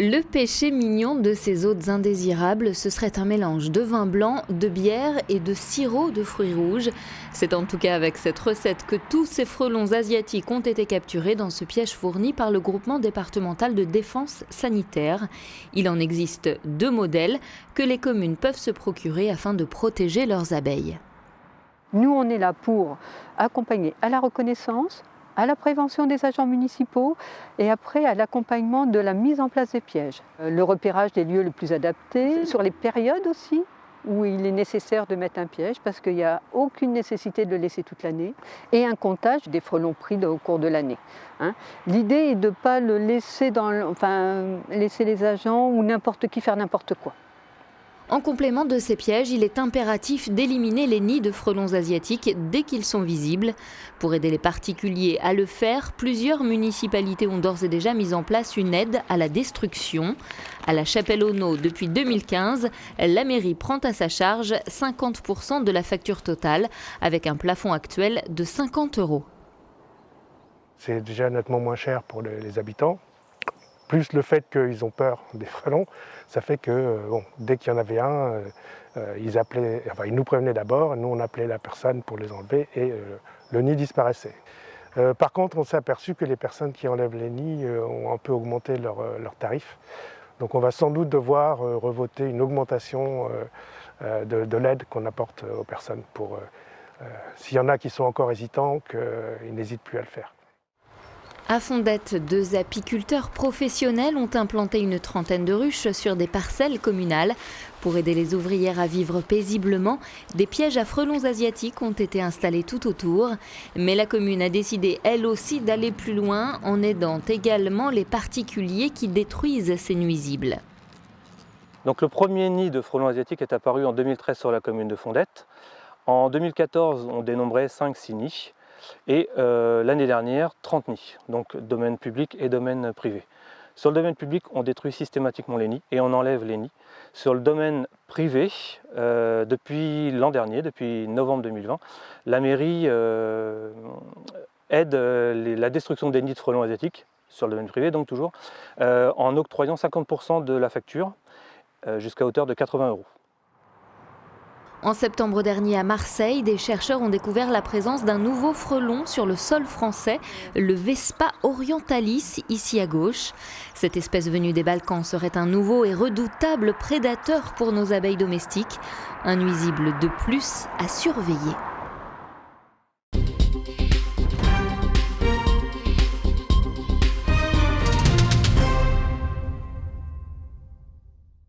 Le péché mignon de ces hôtes indésirables, ce serait un mélange de vin blanc, de bière et de sirop de fruits rouges. C'est en tout cas avec cette recette que tous ces frelons asiatiques ont été capturés dans ce piège fourni par le groupement départemental de défense sanitaire. Il en existe 2 modèles que les communes peuvent se procurer afin de protéger leurs abeilles. Nous, on est là pour accompagner à la reconnaissance, à la prévention des agents municipaux et après à l'accompagnement de la mise en place des pièges. Le repérage des lieux les plus adaptés, sur les périodes aussi où il est nécessaire de mettre un piège parce qu'il n'y a aucune nécessité de le laisser toute l'année, et un comptage des frelons pris au cours de l'année. L'idée est de ne pas le laisser, laisser les agents ou n'importe qui faire n'importe quoi. En complément de ces pièges, il est impératif d'éliminer les nids de frelons asiatiques dès qu'ils sont visibles. Pour aider les particuliers à le faire, plusieurs municipalités ont d'ores et déjà mis en place une aide à la destruction. À la Chapelle-aux-Naux, depuis 2015, la mairie prend à sa charge 50% de la facture totale, avec un plafond actuel de 50 €. C'est déjà nettement moins cher pour les habitants. Plus le fait qu'ils ont peur des frelons, ça fait que dès qu'il y en avait un, ils nous prévenaient d'abord, nous on appelait la personne pour les enlever et le nid disparaissait. Par contre, on s'est aperçu que les personnes qui enlèvent les nids ont un peu augmenté leurs tarifs. Donc on va sans doute devoir revoter une augmentation de l'aide qu'on apporte aux personnes pour, s'il y en a qui sont encore hésitants, qu'ils n'hésitent plus à le faire. À Fondette, 2 apiculteurs professionnels ont implanté une trentaine de ruches sur des parcelles communales. Pour aider les ouvrières à vivre paisiblement, des pièges à frelons asiatiques ont été installés tout autour. Mais la commune a décidé, elle aussi, d'aller plus loin en aidant également les particuliers qui détruisent ces nuisibles. Donc le premier nid de frelons asiatiques est apparu en 2013 sur la commune de Fondette. En 2014, on dénombrait 5-6 nids. Et l'année dernière, 30 nids, donc domaine public et domaine privé. Sur le domaine public, on détruit systématiquement les nids et on enlève les nids. Sur le domaine privé, depuis l'an dernier, depuis novembre 2020, la mairie aide la destruction des nids de frelons asiatiques, sur le domaine privé donc toujours, en octroyant 50% de la facture, jusqu'à hauteur de 80 €. En septembre dernier à Marseille, des chercheurs ont découvert la présence d'un nouveau frelon sur le sol français, le Vespa orientalis, ici à gauche. Cette espèce venue des Balkans serait un nouveau et redoutable prédateur pour nos abeilles domestiques, un nuisible de plus à surveiller.